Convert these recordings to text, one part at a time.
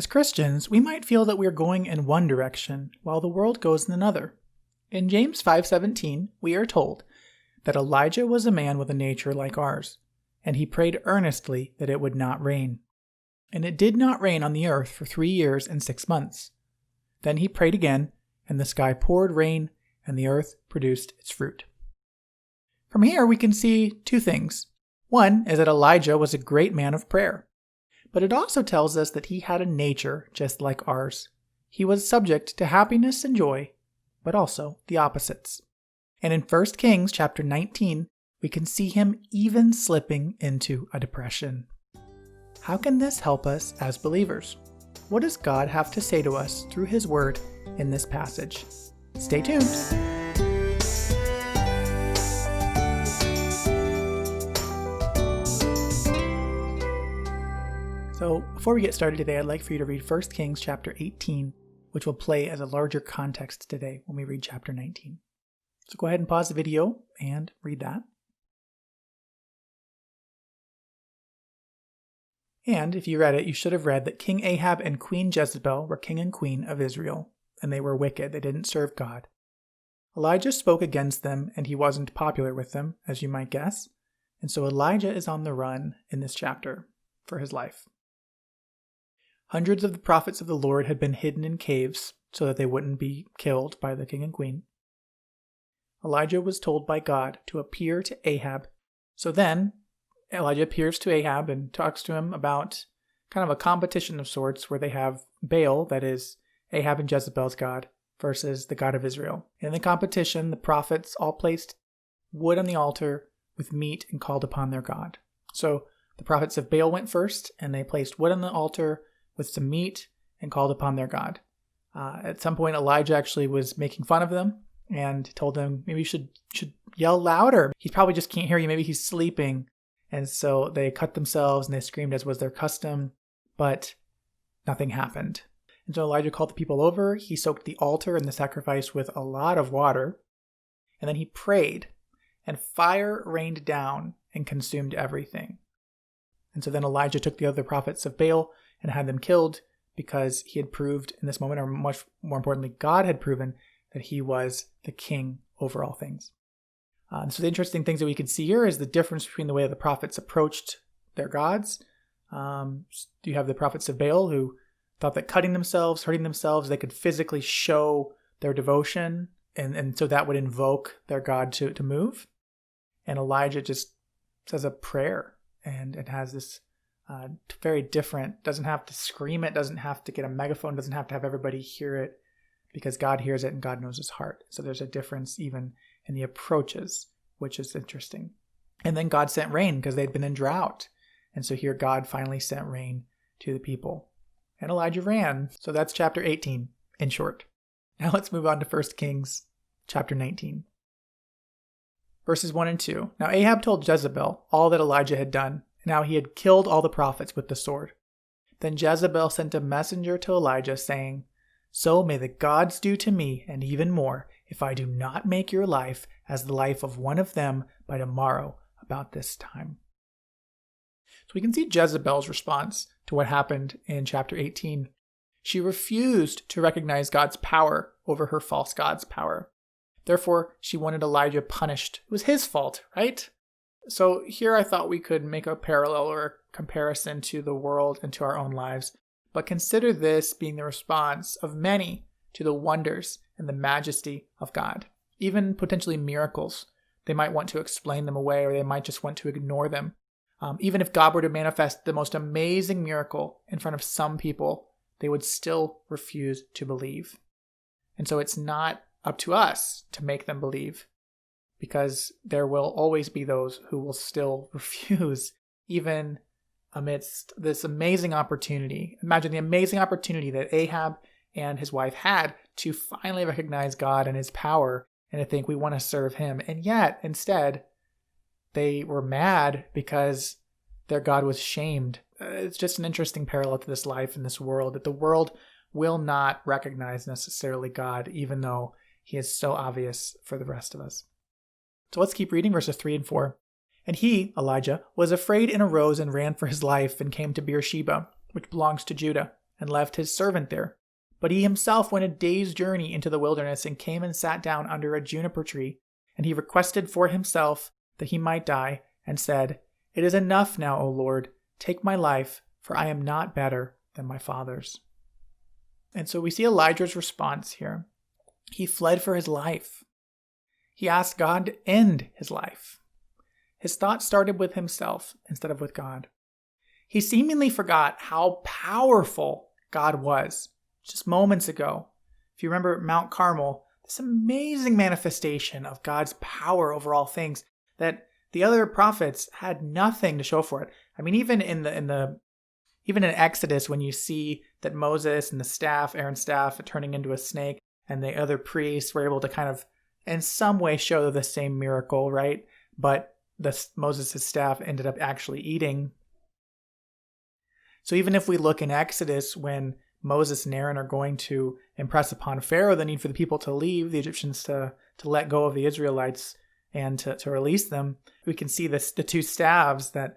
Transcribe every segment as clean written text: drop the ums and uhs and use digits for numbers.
As Christians, we might feel that we're going in one direction while the world goes in another. In James 5:17, we are told that Elijah was a man with a nature like ours, and he prayed earnestly that it would not rain. And it did not rain on the earth for 3 years and 6 months. Then he prayed again, and the sky poured rain, and the earth produced its fruit. From here, we can see two things. One is that Elijah was a great man of prayer. But it also tells us that he had a nature just like ours. He was subject to happiness and joy, but also the opposites. And in 1 Kings chapter 19, we can see him even slipping into a depression. How can this help us as believers? What does God have to say to us through his word in this passage? Stay tuned. So before we get started today, I'd like for you to read 1 Kings chapter 18, which will play as a larger context today when we read chapter 19. So go ahead and pause the video and read that. And if you read it, you should have read that King Ahab and Queen Jezebel were king and queen of Israel, and they were wicked. They didn't serve God. Elijah spoke against them, and he wasn't popular with them, as you might guess. And so Elijah is on the run in this chapter for his life. Hundreds of the prophets of the Lord had been hidden in caves so that they wouldn't be killed by the king and queen. Elijah was told by God to appear to Ahab. So then Elijah appears to Ahab and talks to him about kind of a competition of sorts where they have Baal, that is Ahab and Jezebel's god, versus the God of Israel. In the competition, the prophets all placed wood on the altar with meat and called upon their God. So the prophets of Baal went first, and they placed wood on the altar with some meat and called upon their God. At some point, Elijah actually was making fun of them and told them, maybe you should yell louder. He probably just can't hear you. Maybe he's sleeping. And so they cut themselves and they screamed as was their custom, but nothing happened. And so Elijah called the people over. He soaked the altar and the sacrifice with a lot of water. And then he prayed, and fire rained down and consumed everything. And so then Elijah took the other prophets of Baal and had them killed because he had proved in this moment, or much more importantly, God had proven that he was the king over all things. So the interesting things that we can see here is the difference between the way the prophets approached their gods. You have the prophets of Baal who thought that cutting themselves, hurting themselves, they could physically show their devotion, and so that would invoke their God to move. And Elijah just says a prayer, and it has this very different, doesn't have to scream it, doesn't have to get a megaphone, doesn't have to have everybody hear it, because God hears it and God knows his heart. So there's a difference even in the approaches, which is interesting. And then God sent rain because they'd been in drought. And so here God finally sent rain to the people. And Elijah ran. So that's chapter 18 in short. Now let's move on to 1 Kings chapter 19. Verses 1 and 2. Now Ahab told Jezebel all that Elijah had done. Now he had killed all the prophets with the sword. Then Jezebel sent a messenger to Elijah saying, "So may the gods do to me, and even more, if I do not make your life as the life of one of them by tomorrow about this time." So we can see Jezebel's response to what happened in chapter 18. She refused to recognize God's power over her false god's power. Therefore, she wanted Elijah punished. It was his fault, right? So here I thought we could make a parallel or a comparison to the world and to our own lives. But consider this being the response of many to the wonders and the majesty of God. Even potentially miracles. They might want to explain them away, or they might just want to ignore them. Even if God were to manifest the most amazing miracle in front of some people, they would still refuse to believe. And so it's not up to us to make them believe, because there will always be those who will still refuse, even amidst this amazing opportunity. Imagine the amazing opportunity that Ahab and his wife had to finally recognize God and his power and to think we want to serve him. And yet, instead, they were mad because their God was shamed. It's just an interesting parallel to this life in this world, that the world will not recognize necessarily God, even though he is so obvious for the rest of us. So let's keep reading verses 3 and 4. And he, Elijah, was afraid and arose and ran for his life and came to Beersheba, which belongs to Judah, and left his servant there. But he himself went a day's journey into the wilderness and came and sat down under a juniper tree. And he requested for himself that he might die, and said, "It is enough now, O Lord, take my life, for I am not better than my fathers." And so we see Elijah's response here. He fled for his life. He asked God to end his life. His thoughts started with himself instead of with God. He seemingly forgot how powerful God was. Just moments ago, if you remember Mount Carmel, this amazing manifestation of God's power over all things that the other prophets had nothing to show for it. I mean, even in Exodus, when you see that Moses and the staff, Aaron's staff, are turning into a snake, and the other priests were able to kind of, in some way, show the same miracle, right? But Moses' staff ended up actually eating. So even if we look in Exodus, when Moses and Aaron are going to impress upon Pharaoh the need for the people to leave, the Egyptians to let go of the Israelites and to release them, we can see the two staves that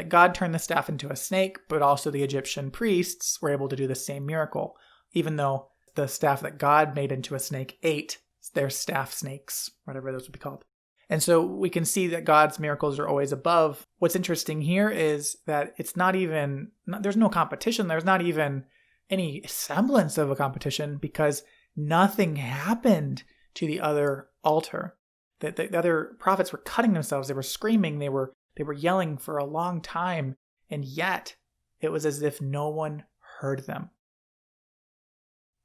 God turned the staff into a snake, but also the Egyptian priests were able to do the same miracle, even though the staff that God made into a snake ate their staff snakes, whatever those would be called. And so we can see that God's miracles are always above. What's interesting here is that there's no competition. There's not even any semblance of a competition, because nothing happened to the other altar. The other prophets were cutting themselves. They were screaming. They were yelling for a long time. And yet it was as if no one heard them.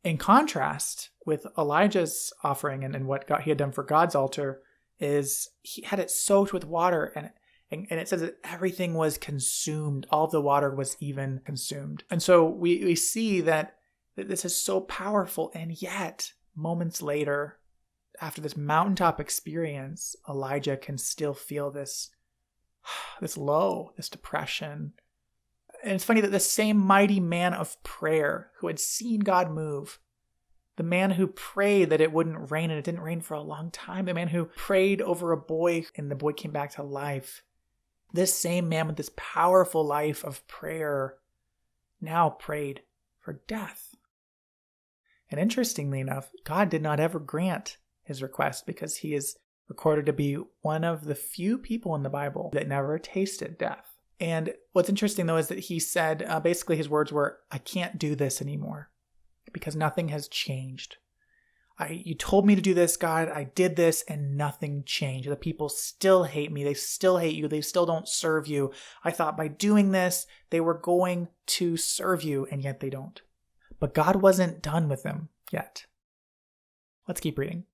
In contrast with Elijah's offering and what he had done for God's altar, is he had it soaked with water, and it says that everything was consumed. All of the water was even consumed. And so we see that this is so powerful, and yet moments later, after this mountaintop experience, Elijah can still feel this low, this depression. And it's funny that the same mighty man of prayer who had seen God move, the man who prayed that it wouldn't rain, and it didn't rain for a long time, the man who prayed over a boy and the boy came back to life, this same man with this powerful life of prayer now prayed for death. And interestingly enough, God did not ever grant his request, because he is recorded to be one of the few people in the Bible that never tasted death. And what's interesting, though, is that he said, basically his words were, "I can't do this anymore because nothing has changed. You told me to do this, God. I did this and nothing changed. The people still hate me. They still hate you. They still don't serve you. I thought by doing this, they were going to serve you, and yet they don't." But God wasn't done with them yet. Let's keep reading.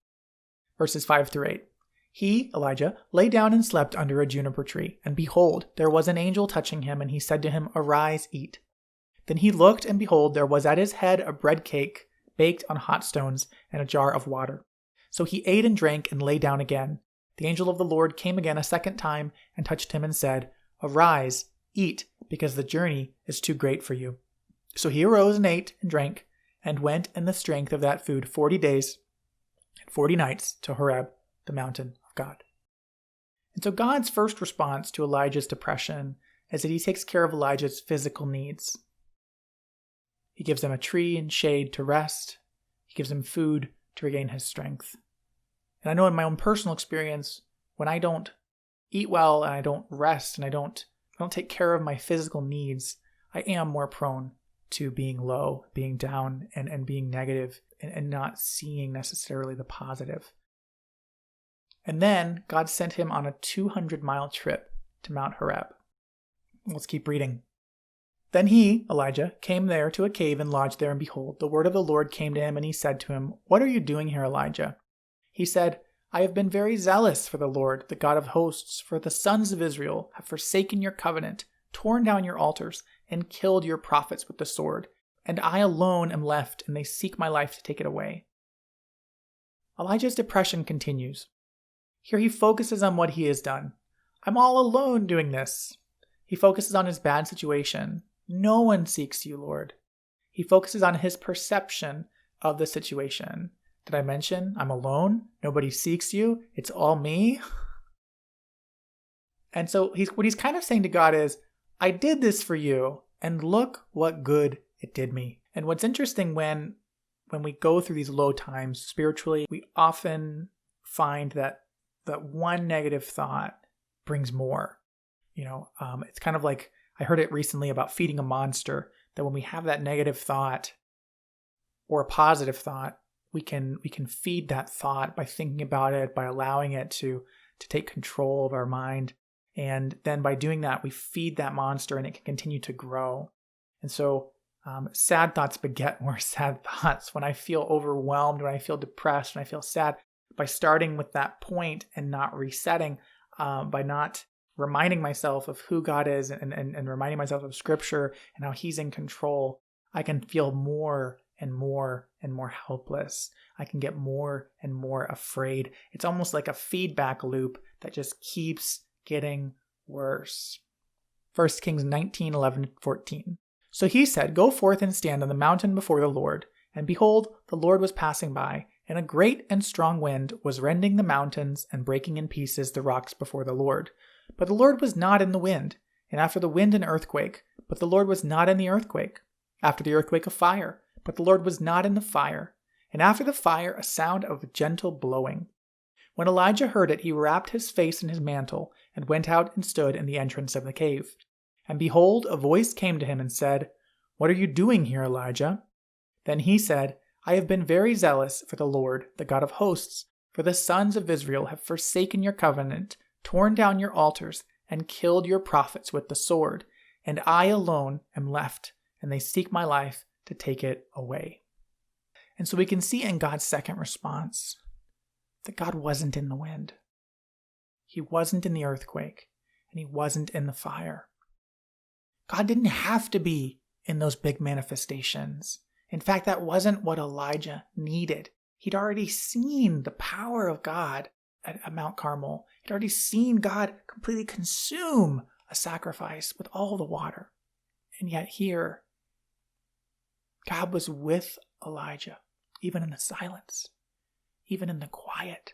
Verses 5-8. He, Elijah, lay down and slept under a juniper tree, and behold, there was an angel touching him, and he said to him, "Arise, eat." Then he looked, and behold, there was at his head a bread cake baked on hot stones, and a jar of water. So he ate and drank and lay down again. The angel of the Lord came again a second time and touched him and said, "Arise, eat, because the journey is too great for you." So he arose and ate and drank, and went in the strength of that food 40 days and 40 nights to Horeb, the mountain of God. And so God's first response to Elijah's depression is that he takes care of Elijah's physical needs. He gives him a tree and shade to rest. He gives him food to regain his strength. And I know in my own personal experience, when I don't eat well and I don't rest and I don't take care of my physical needs, I am more prone to being low, being down, and being negative, and not seeing necessarily the positive. And then God sent him on a 200-mile trip to Mount Horeb. Let's keep reading. Then he, Elijah, came there to a cave and lodged there, and behold, the word of the Lord came to him, and he said to him, "What are you doing here, Elijah?" He said, "I have been very zealous for the Lord, the God of hosts, for the sons of Israel have forsaken your covenant, torn down your altars, and killed your prophets with the sword. And I alone am left, and they seek my life to take it away." Elijah's depression continues. Here he focuses on what he has done. I'm all alone doing this. He focuses on his bad situation. No one seeks you, Lord. He focuses on his perception of the situation. Did I mention I'm alone? Nobody seeks you. It's all me. And so what he's kind of saying to God is, I did this for you, and look what good it did me. And what's interesting when we go through these low times spiritually, we often find that one negative thought brings more. It's kind of like, I heard it recently about feeding a monster, that when we have that negative thought or a positive thought, we can feed that thought by thinking about it, by allowing it to take control of our mind. And then by doing that, we feed that monster and it can continue to grow. And so sad thoughts beget more sad thoughts. When I feel overwhelmed, when I feel depressed, when I feel sad, by starting with that point and not resetting, by not reminding myself of who God is and reminding myself of Scripture and how He's in control, I can feel more and more and more helpless. I can get more and more afraid. It's almost like a feedback loop that just keeps getting worse. 1 Kings 19:11-14. So he said, "Go forth and stand on the mountain before the Lord. And behold, the Lord was passing by, and a great and strong wind was rending the mountains and breaking in pieces the rocks before the Lord. But the Lord was not in the wind, and after the wind an earthquake, but the Lord was not in the earthquake. After the earthquake a fire, but the Lord was not in the fire. And after the fire a sound of gentle blowing. When Elijah heard it, he wrapped his face in his mantle, and went out and stood in the entrance of the cave. And behold, a voice came to him and said, 'What are you doing here, Elijah?' Then he said, 'I have been very zealous for the Lord, the God of hosts, for the sons of Israel have forsaken your covenant, torn down your altars, and killed your prophets with the sword. And I alone am left, and they seek my life to take it away.'" And so we can see in God's second response that God wasn't in the wind. He wasn't in the earthquake, and he wasn't in the fire. God didn't have to be in those big manifestations. In fact, that wasn't what Elijah needed. He'd already seen the power of God at Mount Carmel. He'd already seen God completely consume a sacrifice with all the water. And yet here, God was with Elijah, even in the silence, even in the quiet.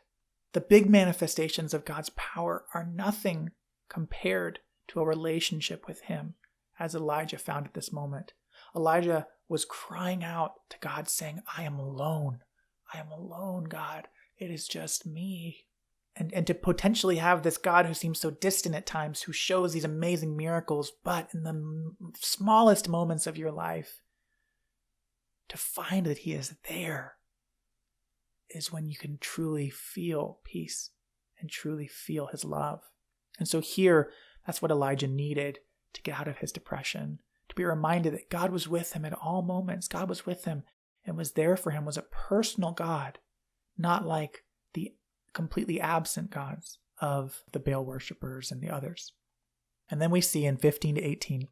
The big manifestations of God's power are nothing compared to a relationship with Him, as Elijah found at this moment. Elijah was crying out to God, saying, "I am alone. I am alone, God. It is just me." And to potentially have this God who seems so distant at times, who shows these amazing miracles, but in the smallest moments of your life, to find that He is there is when you can truly feel peace and truly feel His love. And so here, that's what Elijah needed to get out of his depression, to be reminded that God was with him at all moments. God was with him and was there for him, was a personal God, not like the completely absent gods of the Baal worshippers and the others. And then we see in 15-18,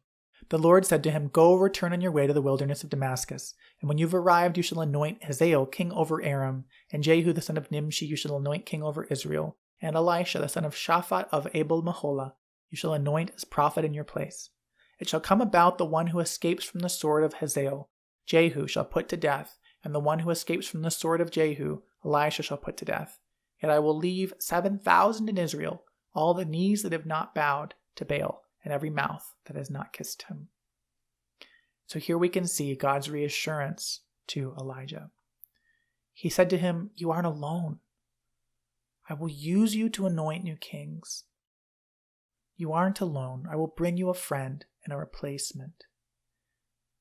the Lord said to him, "Go, return on your way to the wilderness of Damascus, and when you've arrived you shall anoint Hazael king over Aram, and Jehu the son of Nimshi you shall anoint king over Israel, and Elisha the son of Shaphat of Abel-Meholah you shall anoint as prophet in your place. It shall come about the one who escapes from the sword of Hazael, Jehu shall put to death, and the one who escapes from the sword of Jehu, Elisha shall put to death. Yet I will leave 7,000 in Israel, all the knees that have not bowed to Baal, and every mouth that has not kissed him." So here we can see God's reassurance to Elijah. He said to him, "You aren't alone. I will use you to anoint new kings. You aren't alone. I will bring you a friend and a replacement.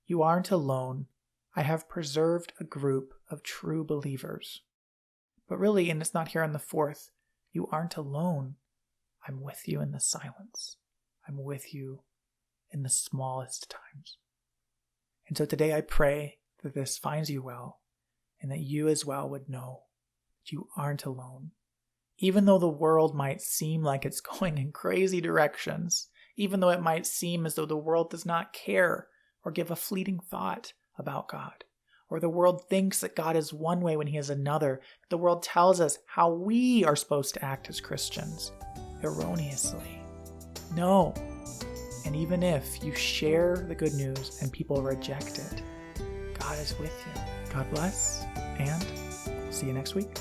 You aren't alone. I have preserved a group of true believers." But really, and it's not here on the fourth, you aren't alone. I'm with you in the silence. I'm with you in the smallest times. And so today I pray that this finds you well, and that you as well would know that you aren't alone. Even though the world might seem like it's going in crazy directions, even though it might seem as though the world does not care or give a fleeting thought about God, or the world thinks that God is one way when He is another, the world tells us how we are supposed to act as Christians, erroneously. No. And even if you share the good news and people reject it, God is with you. God bless, and see you next week.